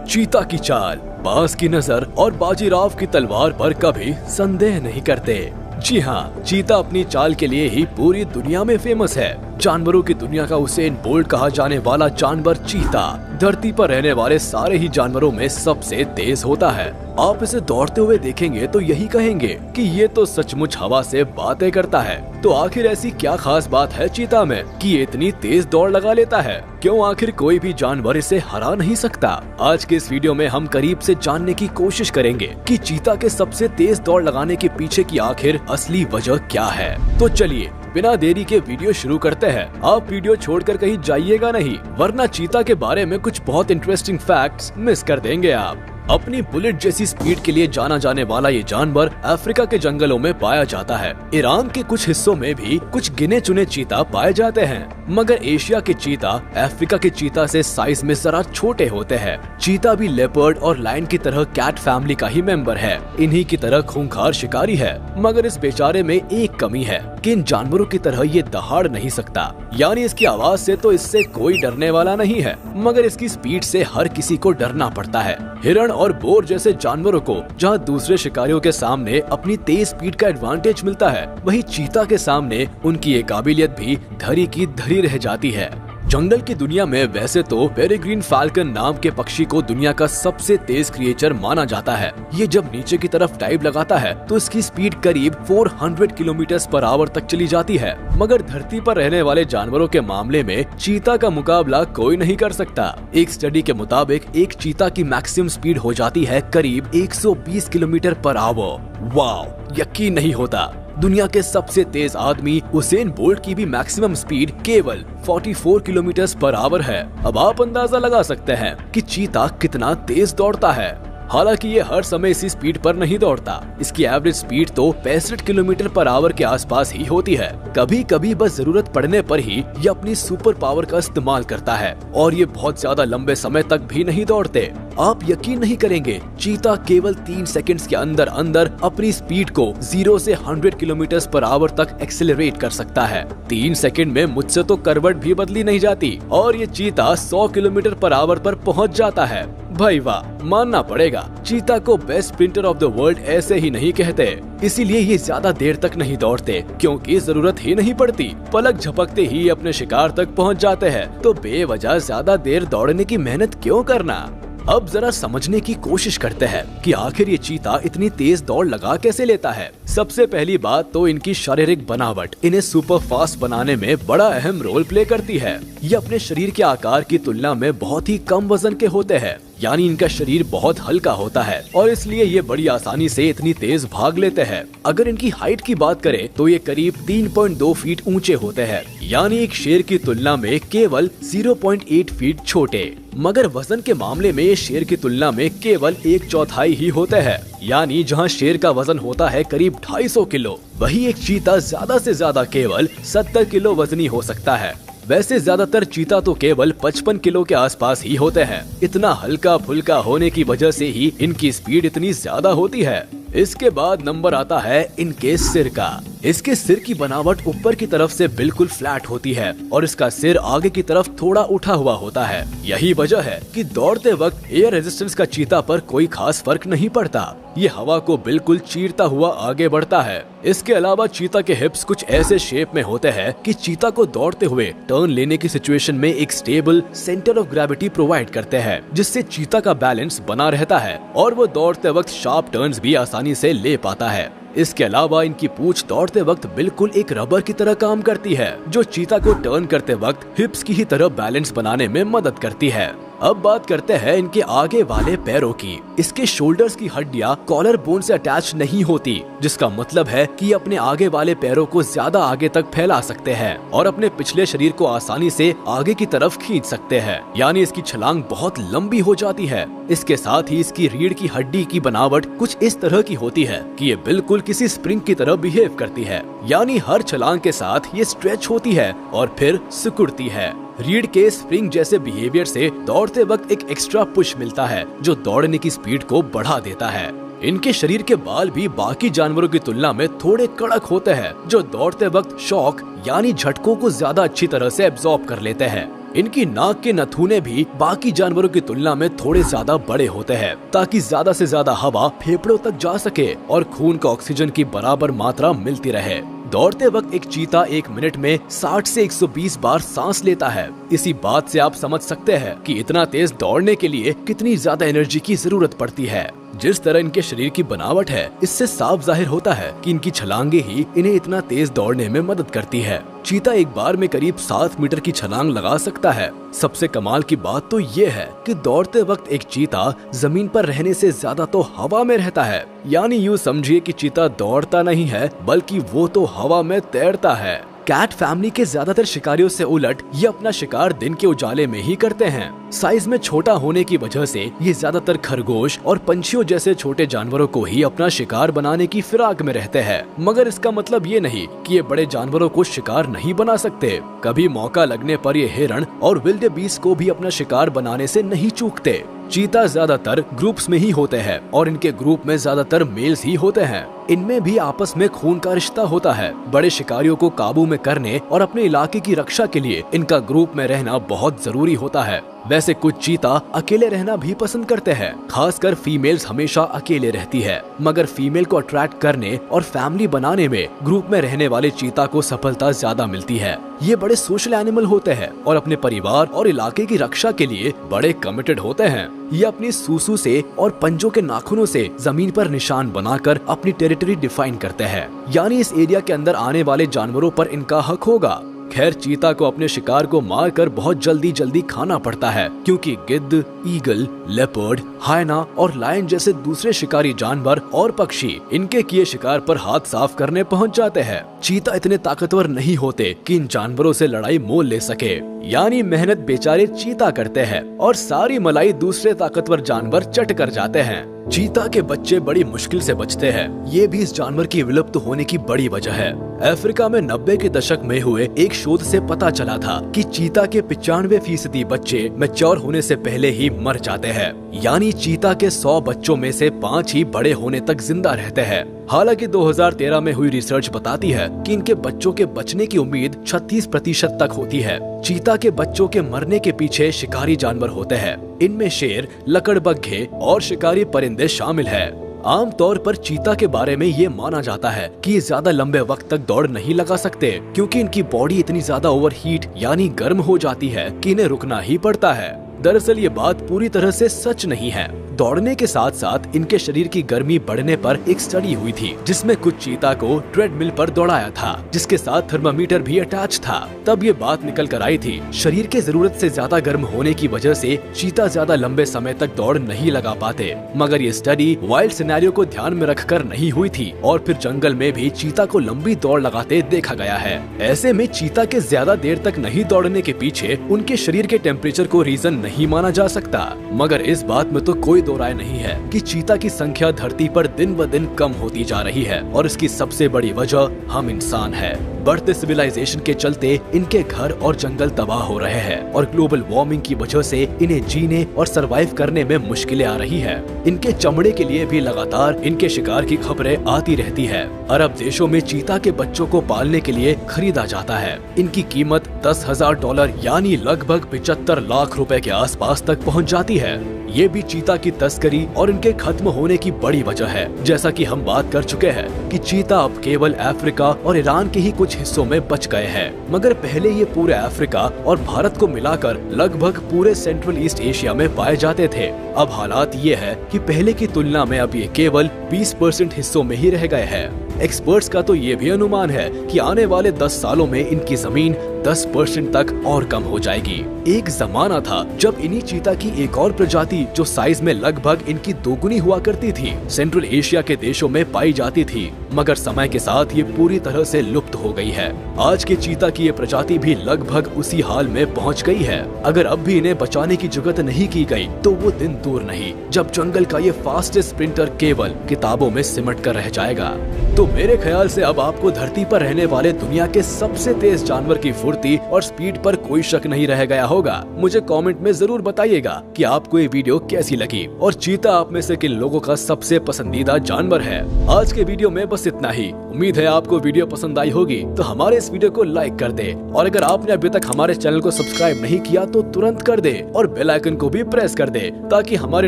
चीता की चाल, बाज की नजर और बाजीराव की तलवार पर कभी संदेह नहीं करते। जी हाँ, चीता अपनी चाल के लिए ही पूरी दुनिया में फेमस है। जानवरों की दुनिया का उसेन बोल्ट कहा जाने वाला जानवर चीता धरती पर रहने वाले सारे ही जानवरों में सबसे तेज होता है। आप इसे दौड़ते हुए देखेंगे तो यही कहेंगे कि ये तो सचमुच हवा से बातें करता है। तो आखिर ऐसी क्या खास बात है चीता में कि ये इतनी तेज दौड़ लगा लेता है? क्यों आखिर कोई भी जानवर इसे हरा नहीं सकता? आज के इस वीडियो में हम करीब से जानने की कोशिश करेंगे कि चीता के सबसे तेज दौड़ लगाने के पीछे की आखिर असली वजह क्या है। तो चलिए बिना देरी के वीडियो शुरू करते हैं। आप वीडियो छोड़कर कहीं जाइएगा नहीं, वरना चीता के बारे में कुछ बहुत इंटरेस्टिंग फैक्ट्स मिस कर देंगे आप। अपनी बुलेट जैसी स्पीड के लिए जाना जाने वाला ये जानवर अफ्रीका के जंगलों में पाया जाता है। ईरान के कुछ हिस्सों में भी कुछ गिने चुने चीता पाए जाते हैं, मगर एशिया के चीता अफ्रीका के चीता से साइज में जरा छोटे होते हैं। चीता भी लेपर्ड और लायन की तरह कैट फैमिली का ही मेंबर है। इन्हीं की तरह खूंखार शिकारी है, मगर इस बेचारे में एक कमी है कि इन जानवरों की तरह ये दहाड़ नहीं सकता। यानी इसकी आवाज से तो इससे कोई डरने वाला नहीं है, मगर इसकी स्पीड से हर किसी को डरना पड़ता है। हिरण और बोर जैसे जानवरों को जहां दूसरे शिकारियों के सामने अपनी तेज स्पीड का एडवांटेज मिलता है, वहीं चीता के सामने उनकी ये काबिलियत भी धरी की धरी रह जाती है। जंगल की दुनिया में वैसे तो पेरेग्रीन फाल्कन नाम के पक्षी को दुनिया का सबसे तेज क्रिएचर माना जाता है। ये जब नीचे की तरफ डाइव लगाता है तो इसकी स्पीड करीब 400 किलोमीटर/आवर तक चली जाती है, मगर धरती पर रहने वाले जानवरों के मामले में चीता का मुकाबला कोई नहीं कर सकता। एक स्टडी के मुताबिक एक चीता की मैक्सिमम स्पीड हो जाती है करीब 120 किलोमीटर/आवर। वाह, यकीन नहीं होता। दुनिया के सबसे तेज आदमी उसेन बोल्ट की भी मैक्सिमम स्पीड केवल 44 किलोमीटर/आवर है। अब आप अंदाजा लगा सकते हैं कि चीता कितना तेज दौड़ता है। हालांकि ये हर समय इसी स्पीड पर नहीं दौड़ता। इसकी एवरेज स्पीड तो 65 किलोमीटर/आवर के आसपास ही होती है। कभी कभी बस जरूरत पड़ने पर ही ये अपनी सुपर पावर का इस्तेमाल करता है, और ये बहुत ज्यादा लंबे समय तक भी नहीं दौड़ते। आप यकीन नहीं करेंगे, चीता केवल 3 सेकंड्स के अंदर अंदर अपनी स्पीड को 0 से 100 किलोमीटर/आवर तक एक्सेलरेट कर सकता है। 3 सेकंड में मुझसे तो करवट भी बदली नहीं जाती, और ये चीता 100 किलोमीटर/आवर पर पहुंच जाता है। भाई वाह, मानना पड़ेगा, चीता को best sprinter of the world ऐसे ही नहीं कहते। इसीलिए ये ज्यादा देर तक नहीं दौड़ते, क्योंकि जरूरत ही नहीं पड़ती। पलक झपकते ही अपने शिकार तक पहुंच जाते हैं, तो बेवजह ज्यादा देर दौड़ने की मेहनत क्यों करना। अब जरा समझने की कोशिश करते हैं कि आखिर ये चीता इतनी तेज दौड़ लगा कैसे लेता है। सबसे पहली बात तो इनकी शारीरिक बनावट इन्हें सुपर फास्ट बनाने में बड़ा अहम रोल प्ले करती है। ये अपने शरीर के आकार की तुलना में बहुत ही कम वजन के होते हैं, यानी इनका शरीर बहुत हल्का होता है, और इसलिए ये बड़ी आसानी से इतनी तेज भाग लेते हैं। अगर इनकी हाइट की बात करें तो ये करीब 3.2 फीट ऊंचे होते हैं, यानी एक शेर की तुलना में केवल 0.8 फीट छोटे। मगर वजन के मामले में ये शेर की तुलना में केवल 1/4 ही होते हैं, यानी जहां शेर का वजन होता है करीब 250 किलो, वही एक चीता ज्यादा से ज्यादा केवल 70 किलो वजनी हो सकता है। वैसे ज्यादातर चीता तो केवल 55 किलो के आसपास ही होते हैं। इतना हल्का फुल्का होने की वजह से ही इनकी स्पीड इतनी ज्यादा होती है। इसके बाद नंबर आता है इनके सिर का। इसके सिर की बनावट ऊपर की तरफ से बिल्कुल फ्लैट होती है, और इसका सिर आगे की तरफ थोड़ा उठा हुआ होता है। यही वजह है कि दौड़ते वक्त एयर रेजिस्टेंस का चीता पर कोई खास फर्क नहीं पड़ता। ये हवा को बिल्कुल चीरता हुआ आगे बढ़ता है। इसके अलावा चीता के हिप्स कुछ ऐसे शेप में होते हैं कि चीता को दौड़ते हुए टर्न लेने की सिचुएशन में एक stable centre of gravity provide करते हैं, जिससे चीता का बैलेंस बना रहता है और वो दौड़ते वक्त शार्प टर्न्स भी आसानी से ले पाता है। इसके अलावा इनकी पूंछ दौड़ते वक्त बिल्कुल एक रबर की तरह काम करती है, जो चीता को टर्न करते वक्त हिप्स की ही तरह बैलेंस बनाने में मदद करती है। अब बात करते हैं इनके आगे वाले पैरों की। इसके शोल्डर्स की हड्डियां कॉलर बोन से अटैच नहीं होती, जिसका मतलब है कि ये अपने आगे वाले पैरों को ज्यादा आगे तक फैला सकते हैं और अपने पिछले शरीर को आसानी से आगे की तरफ खींच सकते हैं, यानी इसकी छलांग बहुत लंबी हो जाती है। इसके साथ ही इसकी रीढ़ की हड्डी की बनावट कुछ इस तरह की होती है कि ये बिल्कुल किसी स्प्रिंग की तरह बिहेव करती है, यानी हर छलांग के साथ ये स्ट्रेच होती है और फिर सिकुड़ती है। रीढ़ के स्प्रिंग जैसे बिहेवियर से दौड़ते वक्त एक एक्स्ट्रा पुश मिलता है, जो दौड़ने की स्पीड को बढ़ा देता है। इनके शरीर के बाल भी बाकी जानवरों की तुलना में थोड़े कड़क होते हैं, जो दौड़ते वक्त शॉक यानी झटकों को ज्यादा अच्छी तरह से एब्जॉर्ब कर लेते हैं। इनकी नाक के नथुने भी बाकी जानवरों की तुलना में थोड़े ज्यादा बड़े होते हैं, ताकि ज्यादा से ज्यादा हवा फेफड़ों तक जा सके और खून का ऑक्सीजन की बराबर मात्रा मिलती रहे। दौड़ते वक्त एक चीता 1 मिनट में 60 से 120 बार सांस लेता है। इसी बात से आप समझ सकते हैं कि इतना तेज दौड़ने के लिए कितनी ज्यादा एनर्जी की जरूरत पड़ती है। जिस तरह इनके शरीर की बनावट है, इससे साफ जाहिर होता है कि इनकी छलांगे ही इन्हें इतना तेज दौड़ने में मदद करती है। चीता एक बार में करीब 7 मीटर की छलांग लगा सकता है। सबसे कमाल की बात तो ये है कि दौड़ते वक्त एक चीता जमीन पर रहने से ज्यादा तो हवा में रहता है। यानी यूँ समझिए कि चीता दौड़ता नहीं है, बल्कि वो तो हवा में तैरता है। कैट फैमिली के ज्यादातर शिकारियों से उलट ये अपना शिकार दिन के उजाले में ही करते हैं। साइज में छोटा होने की वजह से ये ज्यादातर खरगोश और पंछियों जैसे छोटे जानवरों को ही अपना शिकार बनाने की फिराक में रहते हैं। मगर इसका मतलब ये नहीं कि ये बड़े जानवरों को शिकार नहीं बना सकते। कभी मौका लगने पर ये हिरण और विल्डेबीस्ट को भी अपना शिकार बनाने से नहीं चूकते। चीता ज्यादातर ग्रुप्स में ही होते हैं और इनके ग्रुप में ज्यादातर मेल्स ही होते हैं। इनमें भी आपस में खून का रिश्ता होता है। बड़े शिकारियों को काबू में करने और अपने इलाके की रक्षा के लिए इनका ग्रुप में रहना बहुत जरूरी होता है। वैसे कुछ चीता अकेले रहना भी पसंद करते हैं, खासकर फीमेल्स हमेशा अकेले रहती है। मगर फीमेल को अट्रैक्ट करने और फैमिली बनाने में ग्रुप में रहने वाले चीता को सफलता ज्यादा मिलती है। ये बड़े सोशल एनिमल होते हैं और अपने परिवार और इलाके की रक्षा के लिए बड़े कमिटेड होते हैं। ये अपनी सूसू से और पंजों के नाखूनों से जमीन पर निशान बनाकर अपनी टेरिटरी डिफाइन करते हैं, यानी इस एरिया के अंदर आने वाले जानवरों पर इनका हक होगा। खैर, चीता को अपने शिकार को मारकर बहुत जल्दी खाना पड़ता है, क्योंकि गिद्ध, ईगल, लेपर्ड, हायना और लायन जैसे दूसरे शिकारी जानवर और पक्षी इनके किए शिकार पर हाथ साफ करने पहुंच जाते हैं। चीता इतने ताकतवर नहीं होते कि इन जानवरों से लड़ाई मोल ले सके, यानी मेहनत बेचारे चीता करते हैं और सारी मलाई दूसरे ताकतवर जानवर चट कर जाते हैं। चीता के बच्चे बड़ी मुश्किल से बचते हैं। ये भी इस जानवर की विलुप्त होने की बड़ी वजह है। अफ्रीका में 90 के दशक में हुए एक शोध से पता चला था कि चीता के 95% बच्चे मैच्योर होने से पहले ही मर जाते हैं। यानी चीता के 100 बच्चों में से 5 ही बड़े होने तक जिंदा रहते हैं। हालांकि 2013 में हुई रिसर्च बताती है कि इनके बच्चों के बचने की उम्मीद 36% तक होती है। चीता के बच्चों के मरने के पीछे शिकारी जानवर होते हैं। इनमें शेर, लकड़बग्घे और शिकारी परिंदे शामिल है। आमतौर पर चीता के बारे में ये माना जाता है कि ये ज्यादा लंबे वक्त तक दौड़ नहीं लगा सकते, क्योंकि इनकी बॉडी इतनी ज्यादा ओवरहीट यानी गर्म हो जाती है कि इन्हें रुकना ही पड़ता है। दरअसल ये बात पूरी तरह से सच नहीं है। दौड़ने के साथ साथ इनके शरीर की गर्मी बढ़ने पर एक स्टडी हुई थी, जिसमें कुछ चीता को ट्रेडमिल पर दौड़ाया था, जिसके साथ थर्मामीटर भी अटैच था। तब ये बात निकल कर आई थी, शरीर के जरूरत से ज्यादा गर्म होने की वजह से चीता ज्यादा लंबे समय तक दौड़ नहीं लगा पाते। मगर ये स्टडी वाइल्ड सिनेरियो को ध्यान में रखकर नहीं हुई थी और फिर जंगल में भी चीता को लंबी दौड़ लगाते देखा गया है। ऐसे में चीता के ज्यादा देर तक नहीं दौड़ने के पीछे उनके शरीर के टेम्परेचर को रीजन नहीं माना जा सकता। मगर इस बात में तो कोई दो राय नहीं है कि चीता की संख्या धरती पर दिन ब दिन कम होती जा रही है और इसकी सबसे बड़ी वजह हम इंसान है। बढ़ते सिविलाइजेशन के चलते इनके घर और जंगल तबाह हो रहे हैं और ग्लोबल वार्मिंग की वजह से इन्हें जीने और सरवाइव करने में मुश्किलें आ रही है। इनके चमड़े के लिए भी लगातार इनके शिकार की खबरें आती रहती है। अरब देशों में चीता के बच्चों को पालने के लिए खरीदा जाता है। इनकी कीमत $10,000 यानी लगभग 75 लाख रुपए के आसपास तक पहुंच जाती है। ये भी चीता की तस्करी और इनके खत्म होने की बड़ी वजह है। जैसा कि हम बात कर चुके हैं कि चीता अब केवल अफ्रीका और ईरान के ही कुछ हिस्सों में बच गए हैं, मगर पहले ये पूरे अफ्रीका और भारत को मिलाकर लगभग पूरे सेंट्रल ईस्ट एशिया में पाए जाते थे। अब हालात ये है कि पहले की तुलना में अब ये केवल 20% हिस्सों में ही रह गए हैं। एक्सपर्ट्स का तो ये भी अनुमान है कि आने वाले 10 सालों में इनकी जमीन 10% तक और कम हो जाएगी। एक जमाना था जब इन्हीं चीता की एक और प्रजाति जो साइज में लगभग इनकी दोगुनी हुआ करती थी, सेंट्रल एशिया के देशों में पाई जाती थी, मगर समय के साथ ये पूरी तरह से लुप्त हो गई है। आज के चीता की ये प्रजाति भी लगभग उसी हाल में पहुंच गई है। अगर अब भी इन्हें बचाने की जुगत नहीं की गई तो वो दिन दूर नहीं जब जंगल का ये फास्टेस्ट स्प्रिंटर केवल किताबों में सिमट कर रह जाएगा। तो मेरे ख्याल से अब आपको धरती पर रहने वाले दुनिया के सबसे तेज जानवर की फुर्ती और स्पीड पर कोई शक नहीं रह गया होगा। मुझे कमेंट में जरूर बताइएगा कि आपको ये वीडियो कैसी लगी और चीता आप में से किन लोगों का सबसे पसंदीदा जानवर है। आज के वीडियो में बस इतना ही। उम्मीद है आपको वीडियो पसंद आई होगी, तो हमारे इस वीडियो को लाइक कर दे और अगर आपने अभी तक हमारे चैनल को सब्सक्राइब नहीं किया तो तुरंत कर दे और बेल आइकन को भी प्रेस कर दे ताकि हमारे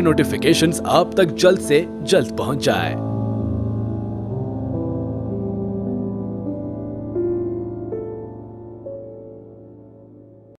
नोटिफिकेशंस आप तक जल्द से जल्द पहुंच जाए।